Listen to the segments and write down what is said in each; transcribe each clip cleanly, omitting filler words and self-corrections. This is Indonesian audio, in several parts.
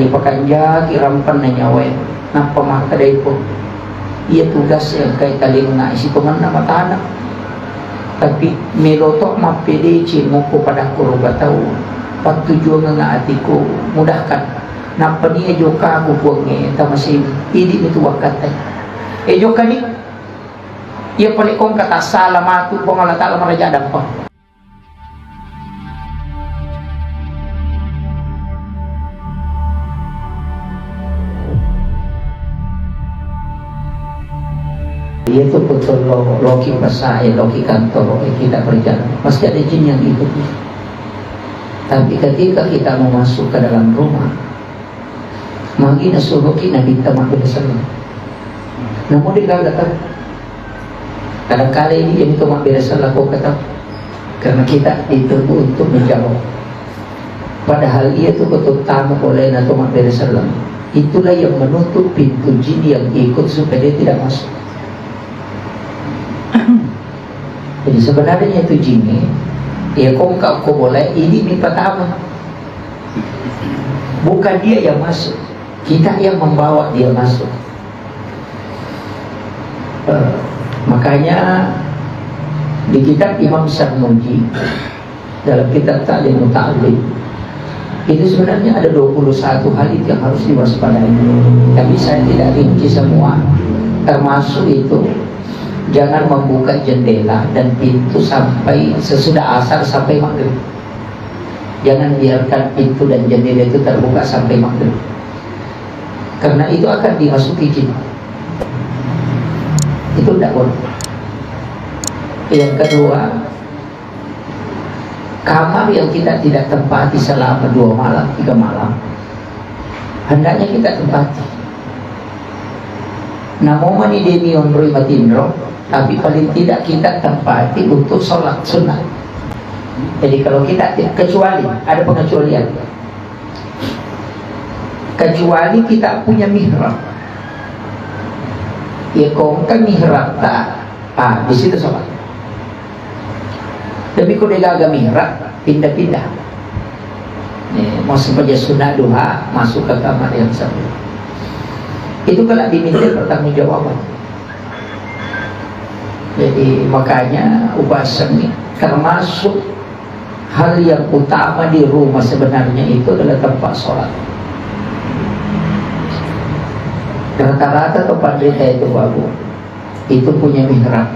Ipakanja kirampan na nyawa na pamakaday po. Iya tugas yang kay taling na isitungan na matana. Tapi melotok mapili mo ko pada kurubataw. Pagtujuan nga ati ko mudahkan. Napaniya jo ka kukuang tamasin. Hindi nito wakat ay. Jo ka ni. Iya palikong katasala matu po nga latala marajadang pa. Itu betul loki pasai, loki kantor, kita berjalan. Pasti ada jin yang ikut. Tapi ketika kita mau masuk ke dalam rumah, mungkin suruh kita minta maaf bersama. Namun dia kata, kadang-kadang ini yang itu maaf bersama kau kata, karena kita dituntut untuk menjawab. Padahal ia itu betul tamu oleh nato maaf bersama. Itulah yang menutup pintu jin yang ikut supaya dia tidak masuk. Jadi sebenarnya itu jinnya, ya kau boleh ini pertama, bukan dia yang masuk, kita yang membawa dia masuk. Makanya di kitab Imam Sarmuji dalam kitab Ta'lim Muta'allim itu sebenarnya ada 21 hal itu yang harus diwaspadai. Tapi saya tidak rinci semua, termasuk itu. Jangan membuka jendela dan pintu sampai sesudah asar sampai maghrib. Jangan biarkan pintu dan jendela itu terbuka sampai maghrib. Karena itu akan dimasuki jin. Itu tidak boleh. Yang kedua, kamar yang kita tidak tempati selama 2 malam, 3 malam, hendaknya kita tempati. Namun ini demi memberi matindro, tapi paling tidak kita tempati untuk sholat sunnah. Jadi kalau kita kecuali ada pengecualian, kecuali kita punya mihrab, ya kau kan mihrab tak, di situ sholat. Tapi kalau dia agak mihrab, pindah-pindah. Mau saja sunnah duha masuk ke kamar yang sama. Itu kalau diminta pertanggungjawaban. Jadi makanya ubasan ini termasuk hal yang utama di rumah sebenarnya itu adalah tempat sholat. Rata-rata tempat kita itu bagus, itu punya mihrab.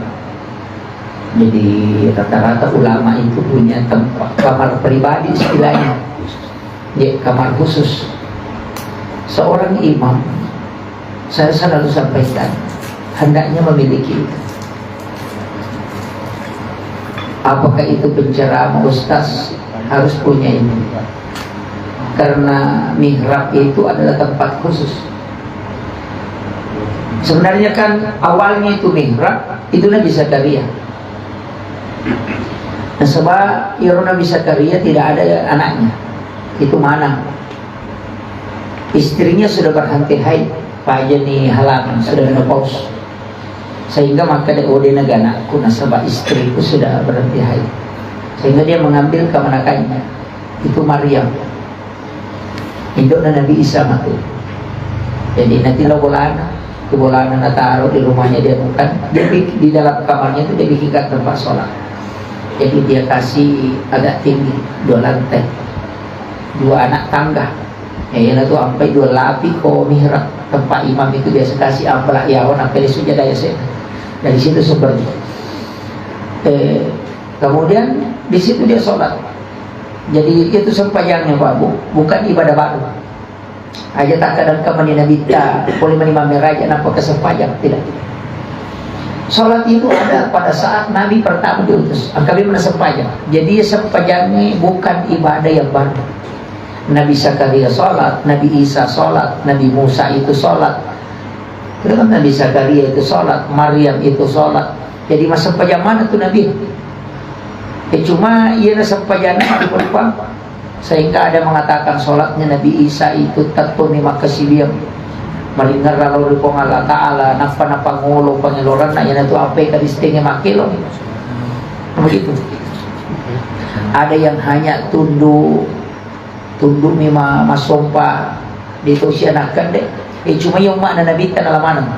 Jadi rata-rata ulama itu punya tempat kamar pribadi istilahnya, ya, kamar khusus. Seorang imam, saya selalu sampaikan, hendaknya memiliki itu. Apakah itu penceramah ustaz harus punya ini? Karena mihrab itu adalah tempat khusus. Sebenarnya kan awalnya itu mihrab itu Nabi Zakaria. Nah, sebab Nabi Zakaria tidak ada anaknya. Itu mana? Istrinya sudah berhenti haid, pajani halaman sudah menopause. Sehingga maka dia anakku nasabah istriku sudah berhenti haid. Sehingga dia mengambil kemanakannya. Itu Maryam, induknya Nabi Isa mati. Jadi nanti lo bolana taruh di rumahnya dia bukan. Dia di dalam kamarnya itu dia bikinkan tempat sholat. Jadi dia kasih agak tinggi 2 lantai, 2 anak tangga. Ya itu sampai 2 lapis ko mihrab tempat imam itu biasa kasih amplah yawan sampai sujadah ya saya. Dari situ sumbernya. Kemudian di situ dia sholat. Jadi itu sempayangnya Pak Bu, bukan ibadah baru. Aja tak kadang kamani Nabi ta, boleh menimam raja nampak kesempayang tidak. Sholat itu ada pada saat Nabi pertama diutus. Kami mana sempayang. Jadi sempayangnya bukan ibadah yang baru. Nabi Zakaria sholat, Nabi Isa sholat, Nabi Musa itu sholat. Kan Nabi Zakaria itu sholat, Maryam itu sholat. Jadi masa sempayang mana tuh Nabi? Cuma ia sempayang lupa. Sehingga ada mengatakan sholatnya Nabi Isa itu tatuni makasibiyam. Malingar kalau di Allah Ta'ala napa-napa ngulu pengeluaran na yan itu apa yang kadistingnya makilo. Begitu. Ada yang hanya tunduk mima masompa dito siya nakkan deh. Cuma yung makna Nabi kan alamanan.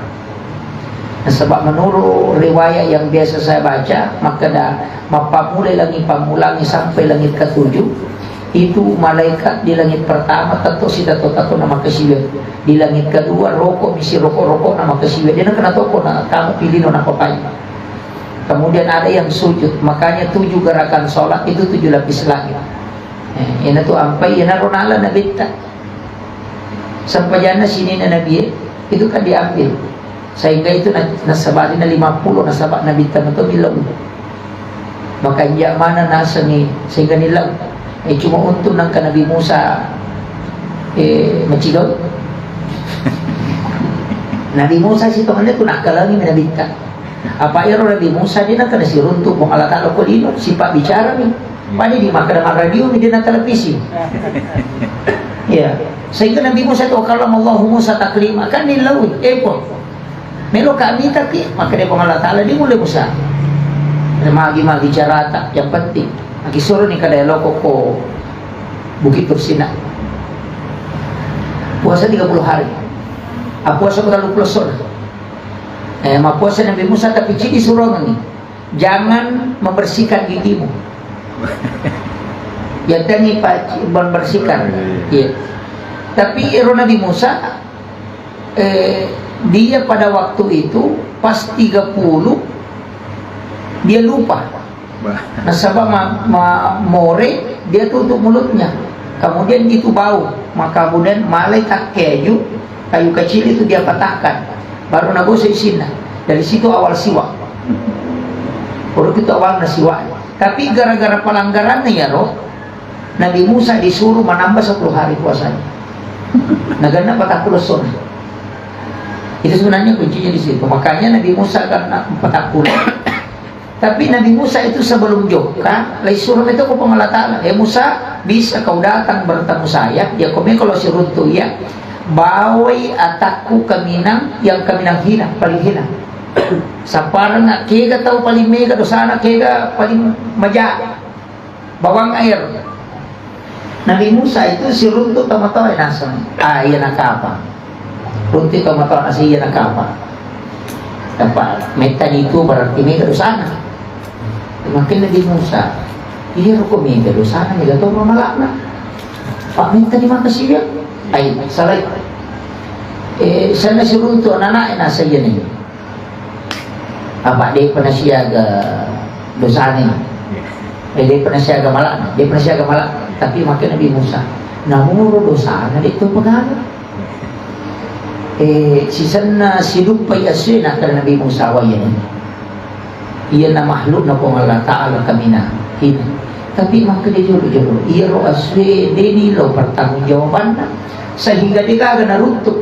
Sebab menurut riwayat yang biasa saya baca, maka dah mapamulai lagi pamulangi sampai langit ke-7, itu malaikat di langit pertama tentu si tato-tato nama kesiwet, di langit kedua rokok misi rokok nama kesiwet, dia nak kena toko nak kamu pilih nona kopai. Kemudian ada yang sujud, makanya 7 gerakan sholat itu 7 lapis langit. Ini tuh ampai, ini ronala Nabi tak sampai jana sini Nabi itu kan diambil. Sehingga itu nasabatin na 50 nasabak Nabi Tan itu bilang maka iya mana nasa ni sehingga nilang cuma untuk nang Nabi Musa macigaw Nabi Musa si temannya tu nakalangi Nabi Tan apa iro Nabi Musa dia nak kena si runtuk kung Allah Ta'ala ko dino si pak bicara ni pani di maka dengan radio ni dia nak televisi ya sehingga Nabi Musa tu kalau Allah Musa taklima kan nilaw Melo kami tapi maka dia Allah Ta'ala dia mulai Musa magi-magi carata yang penting lagi suruh ni kada loko ko Bukit Tursina puasa 30 hari puasa terlalu pelosor puasa Nabi Musa tapi ciri suruh ni jangan membersihkan gigimu ya tani pak membersihkan ya tapi Nabi Musa dia pada waktu itu pas 30 dia lupa nasabah more dia tutup mulutnya kemudian itu bau maka kemudian malaikat kayu kecil itu dia patahkan baru nagosok isina dari situ awal siwak baru itu awal nasiwak tapi gara-gara pelanggarannya ya roh Nabi Musa disuruh menambah 10 hari puasanya nagana 40 sore. Itu sebenarnya kuncinya di situ. Makanya Nabi Musa karena 40. Tapi Nabi Musa itu sebelum joka, lai suruh itu ke Allah Ta'ala. Musa, bisa kau datang bertemu saya. Ya kau kalau si runtuh ya, bawai atakku kaminang yang kaminang hina, paling hina. Saparang nak kega tahu paling mega dosana kega paling maja. Bawang air. Nabi Musa itu si runtuh tahu-tahu nasa. Iya nak apa? Runti kau mata nasi yang apa? Tempat metan itu berarti mega dosana. Makin Nabi Musa, iya rukun mega dosana mega tahu malakna. Pak minta di mana sih ya? Ay salah. Sana si runtu anak nasa yan ni. Apa dia pernah siaga dosana? Dia pernah siaga malakna. Dia pernah siaga malak. Tapi makin Nabi Musa, namun dosana itu pengaruh. Sisana sidupai asina kan Nabi Musa wayan iya na makhluk na po Allah Ta'ala kami na hina tapi maka dia juru iya ro aswe deni lo pertanggungjawaban na sehingga dia kagak naruntuk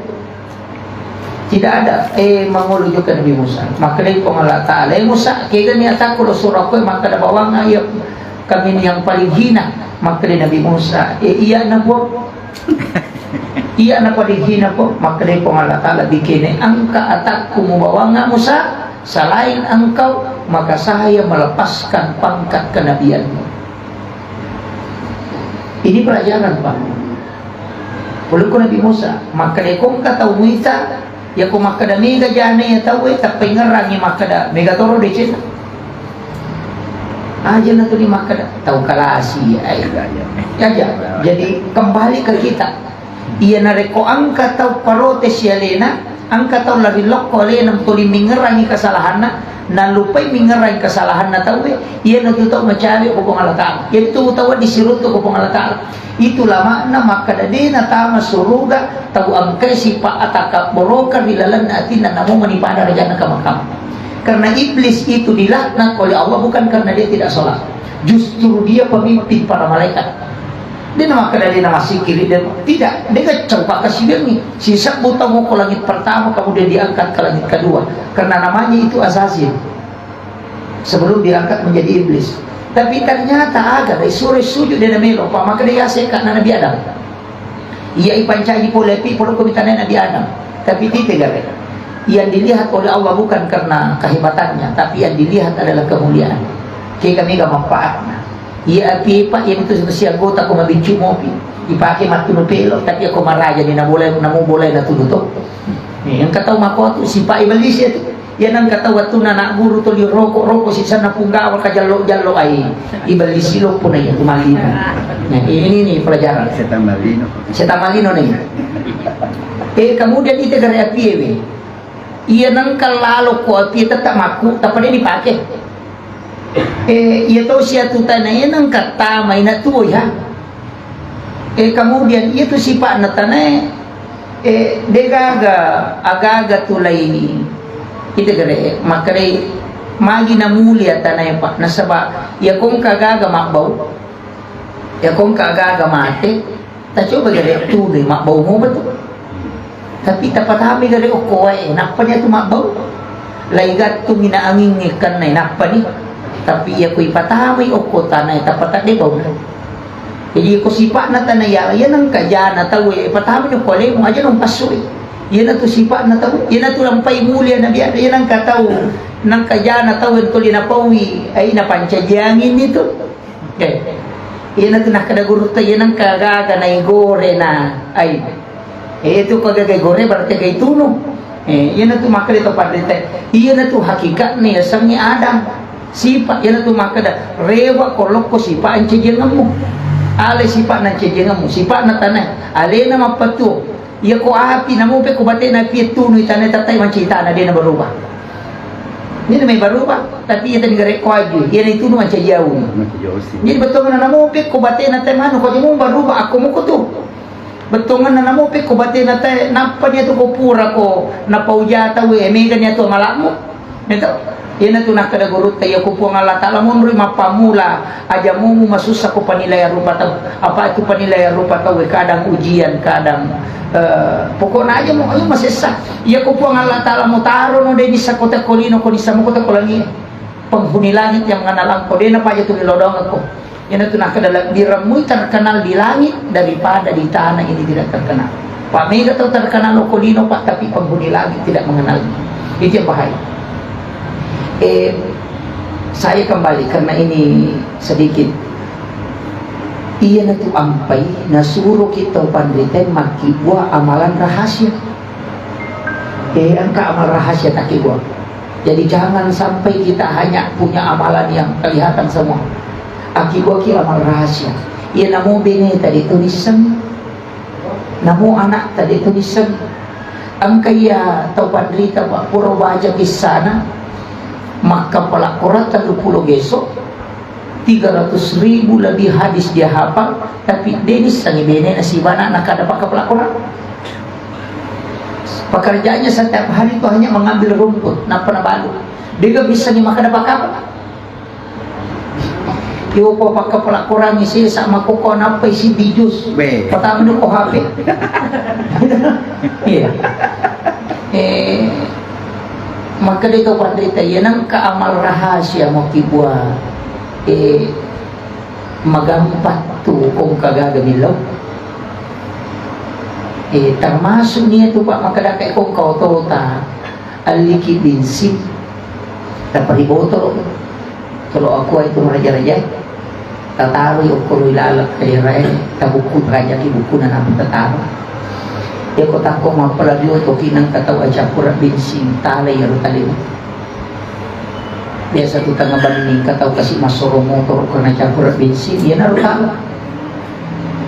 tidak ada mangulu juga Nabi Musa maka dia po Allah Ta'ala Musa kaya niya tako lo surah ko maka na bawang ayaw kami yang paling hina maka dia Nabi Musa iya na po iya na paling hina po maka dia po Allah Ta'ala bikin angka atakku membawa nga Musa selain engkau maka saya melepaskan pangkat kenabianmu ini pelajaran Pak oleh ko Nabi Musa maka dia kong kataw muita ya kung maka da mega jane ya tahu tapi ngerangi maka da mega toro de cita aja na to di maka da tahu kalasi ay ya jadi kembali ke kita iya nareko angka tau parotes ya lena angka tau lagi lokko lena tuli mingerangi kesalahan na lupai mingerangi kesalahan na tau iya natuto mencari hubung Allah Ta'ala itu tahu disirut to hubung Allah Ta'ala itulah makna maka dadi na tama suruga tau angka si pa ataka borokar dilalan atin na namo manipada rajana kamakam karena iblis itu dilaknat oleh Allah bukan karena dia tidak sholat justru dia pemimpin para malaikat. Dia nama kena dia nama sikiri dan tidak dia coba kasih dia nih sisa buta mau ke langit pertama kemudian diangkat ke langit kedua karena namanya itu Azazil sebelum diangkat menjadi iblis tapi ternyata ada sore sujud dia melo pak maka dia sekat Nabi Adam ia ipancai polepi perlu kemitanya Nabi Adam tapi tidak yang dilihat oleh Allah bukan karena kehebatannya tapi yang dilihat adalah kemuliaan kayak kami gak manfaatnya Iya api pak yang itu si anggota ko mabicu mo pi. Ipake matuno pelo tapi ako maraja ni na boleh na tuduto. Yang kataw mako tu si Pak Ibalis itu. Yan ang kataw tu na guru to li roko si sana punggawa ka jallo ay Ibalis silo po na yan tumalino. Nah, ini nih pelajaran. Setamalino nih. Kemudian itu dari api ewe. Iya nang kalalo ko api tetap maku tapi dia dipakai. Iya tahu siya tutana yan ang katamay na tuoy ha. Kemudian itu sifat na tanay aga tulay ito gare makare magi na mulia tanay pa nasaba ya kung kagaga makbaw ya kung kagaga mate tacho ba gare tuloy makbaw mo ba to tapi tapatami gare okoy nakpa niya tumakbaw laygat tuminaanging ikan na nakpa ni tapi ya ko'y patamay oko tanay tapatade ba jadi ko sifat na tanaya yan ang kadya na tao ipatami yung kulay mo aja nung pasoy yan na to sifat na tao yan na to lampay mulia na biya yan ang kataw ng kadya na tao ito linapawi ay napanchadyangin nito yan na to nakadaguruta yan ang kagaga na igore na ay ito kagagay gore berarti kay tuno yan na to makalito padrite yan na to hakikat niya sang ni Adam sifat yan na to makada rewa kolok ko sifat ang chadyangan mo ale sifat na cedjengan mo sifat na tanay ale na mapatu iya ko api na mo pe ko bate na pi tunoy tanay tatay man cita na dia na berubah ini na may berubah tapi iya tadi gare ko aja iya na tuno man cedjau jadi betul na mo pe ko bate na tay mano ko di mo berubah ako mo ko tu betul na mo pe ko bate na tay napa niya to ko pura ko na paujata we mega niya to malakmo nito yan na ito nakadagurot tayo ko po ang Allah Ta'ala mo rin mapamula aja mo masusa ko panilaya rupa tao apa itu panilaya rupa tao kadang ujian kadang pokok na aja mo ayo masisa iya ko po ang Allah Ta'ala mo taro no din sa kota kolino ko sa mo kota kolangi penghuni langit yang mengenal ko din na pa ito nilodong ako yan na ito nakadalag diramoy terkenal di langit daripada di tanah ini tidak terkenal pamega tao terkenal o kolino pa tapi penghuni langit tidak mengenal itu yang bahaya saya kembali karena ini sedikit iya na tu ampay nasuruh kita pandriten makibwa amalan rahasia angka amal rahasia takibwa jadi jangan sampai kita hanya punya amalan yang kelihatan semua akibwa ki amal rahasia iya namo bini tadi tulisan namo anak tadi tulisan angka ya tau pandrita pak puro baca kisana maka pelakuran 30 gesok 300.000 lebih hadis dia hafal tapi Denis sangi bene nasibana nakada pakai pelakuran pekerjaannya setiap hari itu hanya mengambil rumput napa balu dia gak bisa ni makada pakai apa yo po pakai pelakuran isi sama koko napa isi bijus pertama dulu ko HP iya maka dito pandita yan ang kaamal rahasia mo kibwa magampat to kung kagagamilaw termasuk niya to pa makadakay kong kautota alikibinsi tapariboto kalau aku itu raja-raja tataroy o kuloy lalak kaliray tabukod raja kibuko na namin tataro ya ko tako mapalagyo to kinang kataw aja pura binsing talay talim biasa tu tanga balining kataw kasi masoro motor ko na pura binsing yan na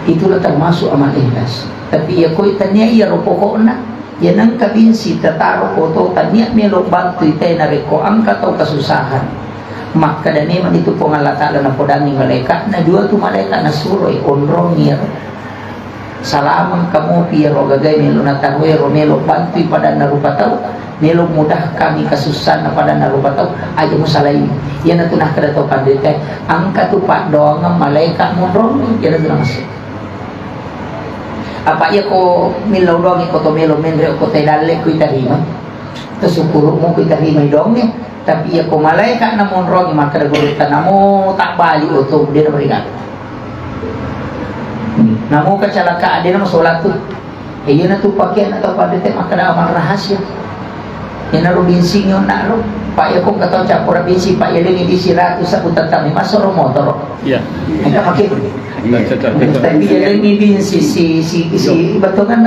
itulah termasuk amal ikhlas tapi ya ko itanya iya ropoko na yan ang kabinsi tataro ko to tanya melo bantu itay na reko ang kataw kasusahan maka daniman itu po nga latala na podanging malaikat na dua tu malaikat na suroy onrongir salamang kamu piro gagay melo natawero melo bantu pada narupataw melo mudah kami kasusan na pada narupataw aja mo salay yan na tunah kada to pandite ang katupa doang ang malaikat mo ron yan na tunah masuk apa ya ko milo doang ko to melo menre ko tay dalle ko itarima to sukuro mo ko itarima dong ni tapi ya ko malaikat na mo ron maka dagulitan na mo tak bali o to dia na berikan namo kecelakaan dia nama solat tu iya na tu pakaian atau pada tema kada amal rahasia ina ro binsing yon na ro Pak ya kung katong sa provinsi Pak ya lingi di siratu sa utatami masoro motor. Iya. Ika makit. Tapi ya lingi din si batungan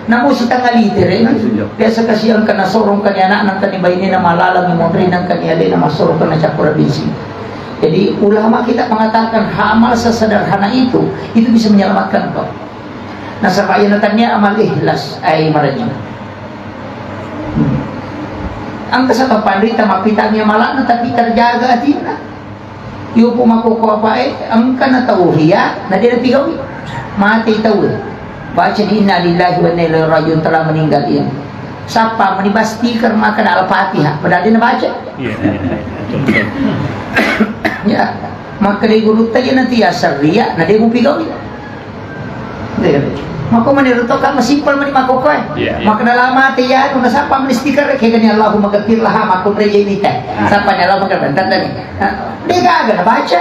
na mo si tangaliter eh. Kesa kasi ang kanasorong kanya anak ng kanibay ni na malalang yung motor ng kanya na masorong ka na sa provinsi. Jadi ulama kita mengatakan amal sesederhana itu bisa menyelamatkan kau. Nah sapayanatnya amal ikhlas ay maranya. Ang kasapapan rita mapitangnya malana tapi terjaga atina. Yung pumakukuha pa ang kanatawuhiya na dinapigawi. Mati tawi. Baca ni inna lillahi wa inna ilaihi rajiun telah meninggal ini. Sapa menibas stiker makan al-Fatihah. Padahal dia baca. Iya. Ya, maka dia guru tanya nanti asal ria, na dia mupigawi. Maka menurut kau masih simpel mani makoko maka dalam mati ya nuna sapa mani stiker kayak gani Allahumma ghafir laha makul reja ini teh sapa ni Allah maghfir tadi dia kagak baca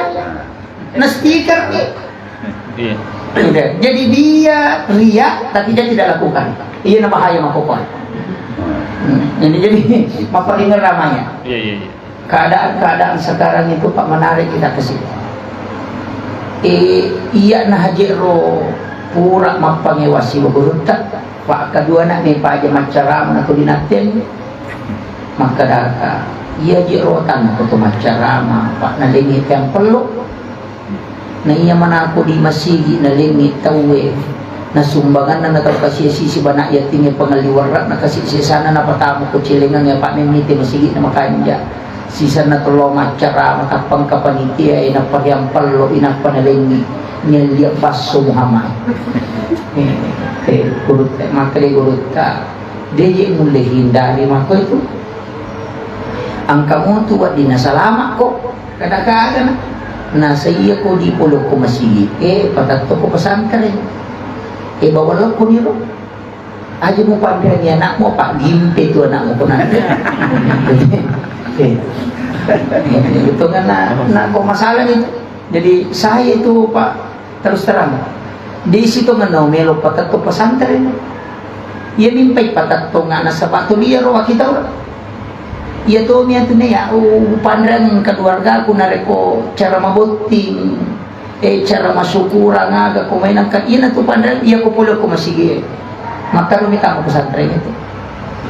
na stiker nih jadi dia ria tapi dia tidak lakukan iya na bahaya makoko jadi mapalingan ramanya keadaan sekarang itu Pak menarik kita ke situ iya na hajero pura mapangewasi beberuntak Pak kedua nak ni Pak aja macaram nak dinaten maka daka ia jirotan atau macarama Pak nalingit yang peluk na iya mana aku di masjid nalingit tawe na sumbangan na nakasih sisi banak yatim yang pengaliwarat na kasih sisana na patamu kucilingan ya Pak memiti masjid na makanja sisa na tolong macarama kapang kapanitia ina paryang peluk ina panalingit nyelia baso Muhammad gurut maka dia gurut dia mulai hindari maka itu angkamu tu buat dina salamat kok kadang-kadang na saya ko di pulau ko masjid patat ko pesantren bawa ko ni ro aja mo pandai ni anak mo Pak Gimpe tu anak mo ko nanti itu kan nak kok masalah itu jadi saya itu Pak terus terang di situ ngenau melo patat to pesantren ia mimpi patat to ngana sepatu dia roh kita orang ia to mia tu ne ya pandang keluarga aku nareko cara mabuting cara masyukuran aga ko mainan ka ina tu pandang ia ko pulo ko masige maka rumita ko pesantren itu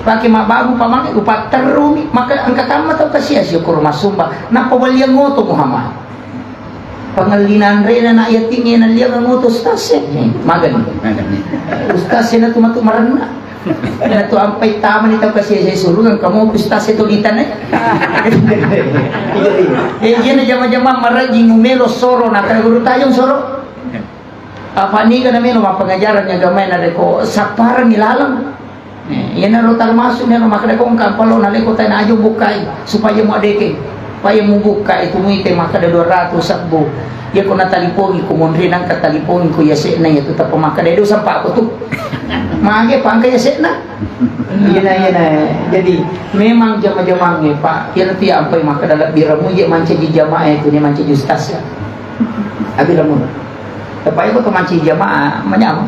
pakai mabagu pamang upat terumi maka angka kama tau kasia syukur masumba na pawaliang ngoto Muhammad pangalinan rena na yating na liya ng utos ustase magan ustase na tumatu marana na to ampay tama nito kasi sa sulungan kamo ustase tulitan yan na jama-jama maraging umelo soro na kaguro tayong soro apa ni ka na melo mapangajaran niya gamay na reko sa parang nilalang yan na rotal masuk na makadakong kampalo na leko tayo na ayo bukay supaya mo adeke paya mubuka itu muite maka ada 200 sabbu ya ko natalipongi ko monri nang katalipongi ko yase na ito ta pamaka dedo sampa ako tu mage pangka yase na yana jadi memang jama-jama nge Pak yan ti ampay maka dalat biramu ye manca di jamaah itu ni manca justas ya abiramu tapay ko to manca jamaah manyam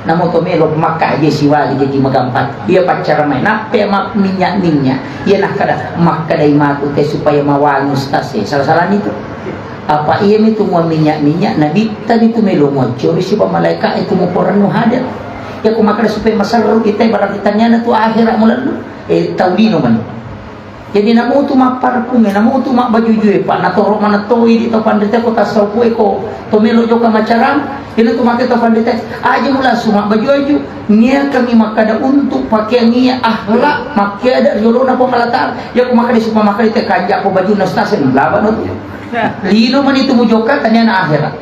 namo to melo maka aja siwali jadi magampat dia pacar main nape mak minyak ia nak kada makadai matu teh supaya mawangi ustaz salah-salah itu apa iya itu mau minyak nabi tadi itu melo moco si malaikat itu mau poranu hadir ya ku makada supaya masalah kita barang ditanya tu akhirat mulan taulino man jadi namo tu mak parfum namo tu mak baju jue Pak natoro mana toi di topan dete ko tasau ko to melo joka macaram ini tu makai topan dete aja mula semua baju aju nia kami makada untuk pakai nia akhlak makai ada yolo na pemalatar ya ku makai supaya makai te kanja ko baju nastasen laban tu lino man itu mujoka tanya na akhirat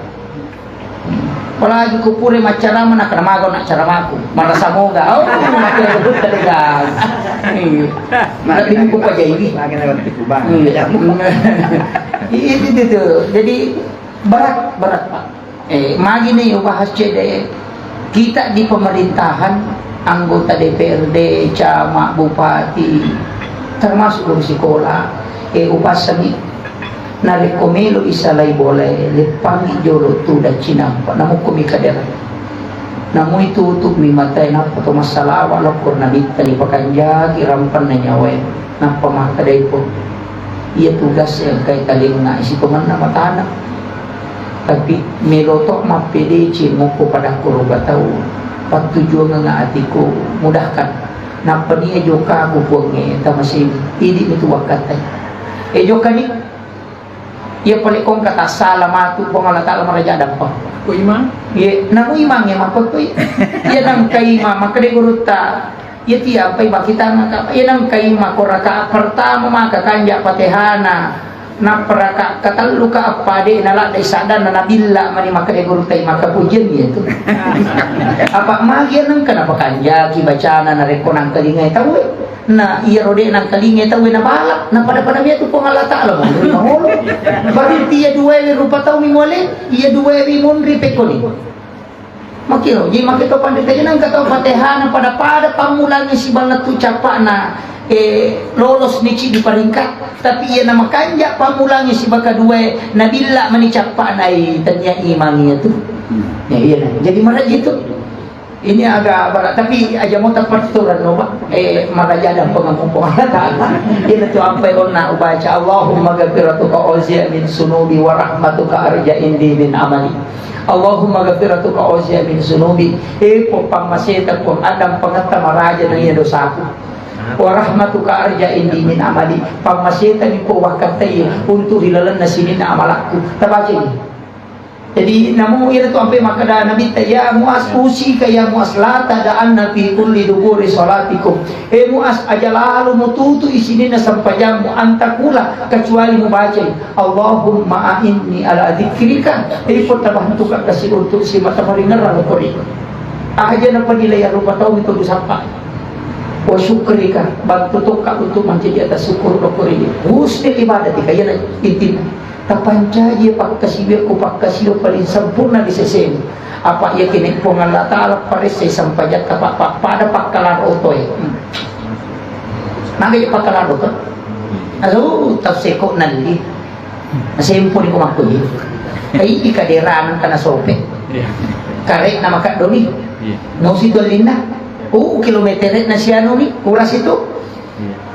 palagi kupure macarama na kanamago na caramaku marasa mo ga makai rubut talaga Malapin ko pa jadi itu jadi berat Pak magi nih bahas CD kita di pemerintahan anggota DPRD camat bupati termasuk guru sekolah upasani narekomelo isalay boleh lepangi jolo tu da cinampa namu kumi kadera namu itu tutup mi matay na pato masalah wala ko na dita ni pakanja kirampan na nyawe na pamakadai po Iya tugas yang kay taling na isitungan na matana. Tapi melotok mapili mo ko pada kurubataw. Pagtujuan nga ati ko mudahkan. Napani ejo ka ko puwag tamasin. Hindi nito wakatay. Ejo ka ni iya pali kong kata salamatu po nga latala marajadang pa. Kuimang? Iya, namu imang ya mapagkoy. Iya nang kaima makadiguruta. Iya tiya pay bakita nga iya nang kaima koraka pertama maka kanja patehana na peraka katallu ka apade nala dai sadan na nabilla mani makadiguruta maka pujian dia tu. Apa magian nang kana pakanja kibacana na rekonang kalingay tawe. Na iya rode nang kalingay tawe na balak na pada biya tu pongalata alam mo baru dia dua rupa tau mingole iya dua monri pekoni makino ji makito pandita nang katau patehana pada pamulangi si banget tu capa na lolos ni ci di paringkat tapi iya nama kanja pamulangi si baka dua nabilla mani capa na tanya imamnya tu ya iya nah. Jadi mana gitu ini agak berat tapi aja mau tepat turun no marajadang pengampung ini tu apa yang nak baca Allahumma ghafiratuka auzi'a min sunubi wa rahmatuka arja indi min amali Allahumma ghafiratuka auzi'a min sunubi popang maseta pun adam pangata maraja ng iya dosaku wa rahmatuka arja indi min amali pangmaseta ni po wakatay untuk hilalan na sinin na amalakku tabaca ini. Jadi namun ia tu sampai makada Nabi ya Muaz usi kaya Muaz la tada'anna fi kulli duburi salatikum Muaz ajalalu mututu isinin na sampayang mu antakula kecuali membaca Allahumma a'inni ala dzikrika pun tabantu ka kasi untuk si mata maringaran ko rin aja na panilay rupa tao ito dusapa wa syukrika bantu ka untuk menjadi atas syukur ko rin husnul ibadah kaya na intin kapanca ia pakkasiyo ko pakkasiyo paling sempurna di sesem apa ia kini Allah Ta'ala pares say sampajat pada pakkalar otoy nagay pakkalar otoy alo tafseko nali nasempur ko makuyi ay ikaderanan ka na sope karek na makadoni no si dolina kilometer na siya no ni kuras ito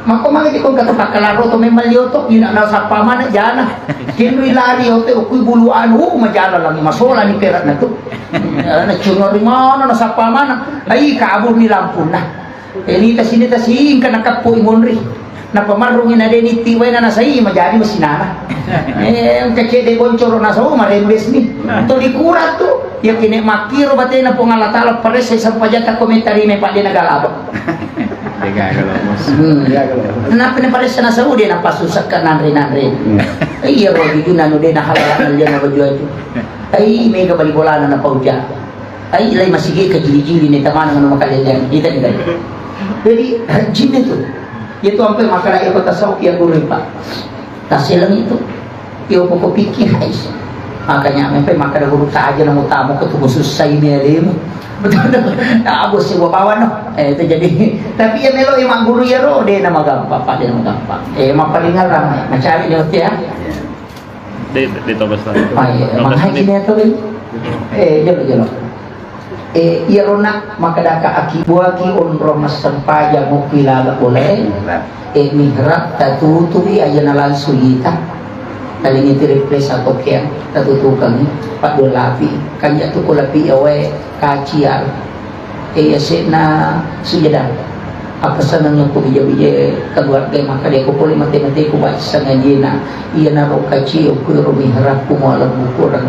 mako mangiti kung katapakalaro to may malyoto yun na sa pamana jana kinui lari ote ukuy buluan majala lang masola ni perat na to na chunor mana na sa pamana ay kaabor ni lampun na elita sinita sing ka nakapo imonri na pamarungin na din itiway na nasay majari masinana ang kakede bonchoro na sa marembes ni to di kurat to ya kini makiro batay na pongalatala pares sa isang pajata komentari may padi nagalabak kenapa ni pada sana Saudi nak pasusak kan nanre iya rogi guna no de na halalan dia na baju itu ai mega balik bola na pauja ai lai masih ke jili-jili ni taman ngono makalendang kita ni jadi jin itu sampai makalah ikut tasawuf yang guru pak tasilang itu yo pokok pikir guys makanya sampai makada guru saja nang utama ketemu susah ini alim betul nah bos si bawa no itu jadi tapi ya melo emang guru ya ro de nama gampang pak de nama gampang emang paling ramai macam ini ya de tobas lah emang hai kini to jelo iya rona makadaka aki buaki on romas sampaja mukilala oleh mihrab tatuturi ayana lan suyita taling iti replace ako kaya tatutukan pak dolapi kanya tu kulapi awe kaciar yasi na sujadan apa sana nyo ko bija keluarga maka dia ko puli mati ko ba sa ngajina iya na ro kaci ko ro mihrab ko mo alam bukuran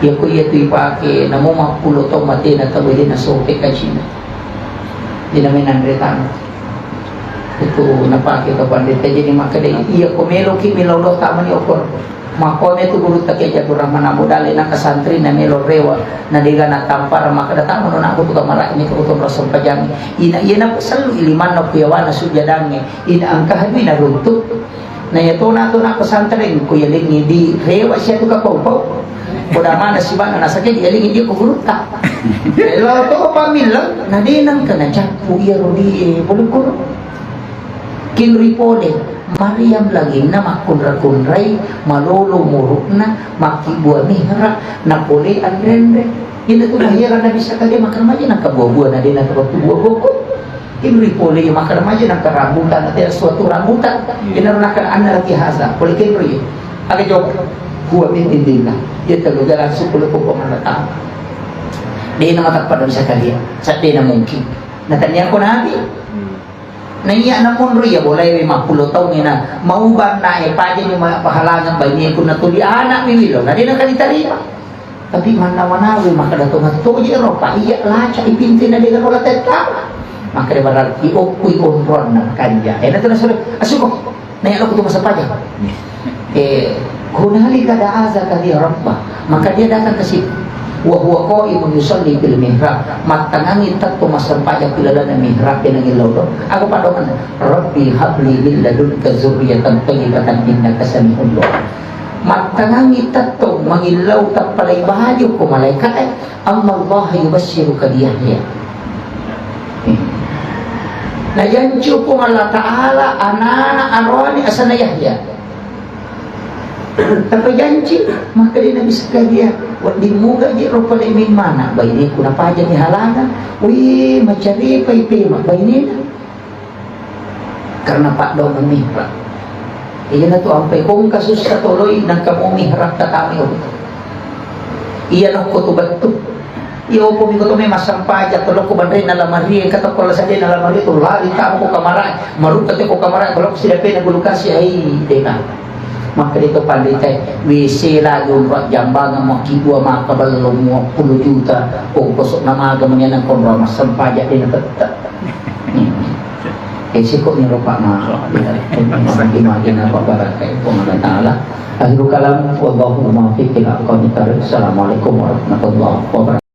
iya ko iya tu ipake namo mapulo to mati na tawili na sope kaci di namin andretan itu napake ka pandita jadi maka dia iya ko melo ki milolo taman yo ko makone tu guru takia jatuh rahmana modal na kasantri na melo rewa na diga na tampar maka datang no na aku tu kamara ini ko to rasul pajang ina iya na selalu iliman no kuyawana sujadange ina angka hadi na runtuk na yato na to na kasantri ko yaling di rewa siya tu ka pau kuda mana si bana na sakit yaling di ko guru ta lo to pamilang na dinang kana japu iya rodi boleh ko kinripode Maryam lagi na makunra-kunray malolo muruk na makibuah mihra na puli anrende yun ito mahira na bisa kali makan maji na kabuah-buah na din na kabuah-buah Imri pole yung maka remaja ng karambutan at suatu rambutan inarunakan anak hasa pole kimri agak jawab huwa mintillah dia terlugaran sepuluh pokok mendatang dia na matakpan sa kaliya sa di na mungkin natanya ko nabi naiya na kung riya boleh 50 tahun na maubang na paja yung mga pahalangan ba niya kung natuli anak mimilo na di na kalitarima tapi mana-manawi maka datang at tuji Eropa iya laca ipinti na dengan wala tetap maka dia berarti iokui onron na kanya na sabi asuko naiya ko ito sa paja hunalika da'aza kali Rabbah maka dia datang ke situ wa huwa qa'imun yusalli fil mihrab matangangi tatto masang pajak pilala na mihrab yang ngilaw do ako padokan rabbi habli min ladunka zurriyatan thayyibatan innaka samiul du'a matangangi tatto mangilaw ta palay bahayo ko malaikat Allah yubashshiruka bi Yahya na yanju ko Allah Ta'ala anana arwani asana Yahya tapi janji maka dia nabi sekalian di muga dia rupa min mana bayi ni kuna paja ni halangan wih mencari pai mak bayi ni karena pak dong mihrab iya na tu ampai kung kasus katoloy nang kamu mihrab tatami iya no ko tu batu iyo po mi ko to may masang paja tulo ko bandre na lamari kata ko sa din na lamari to lari ta ko kamara marupate ko kamara kalau sila pe nagulukas ay deka maka dito pandai WC lagi untuk jambangan mau kibua maka belum mau 10 juta kosok nama agamanya nang konro mas sempajak dia tetap esiko ni rupa ma sampai makin apa barakai Allah Taala akhirul kalam wallahu muwaffiq ila aqwamit thariq. Assalamualaikum warahmatullahi wabarakatuh.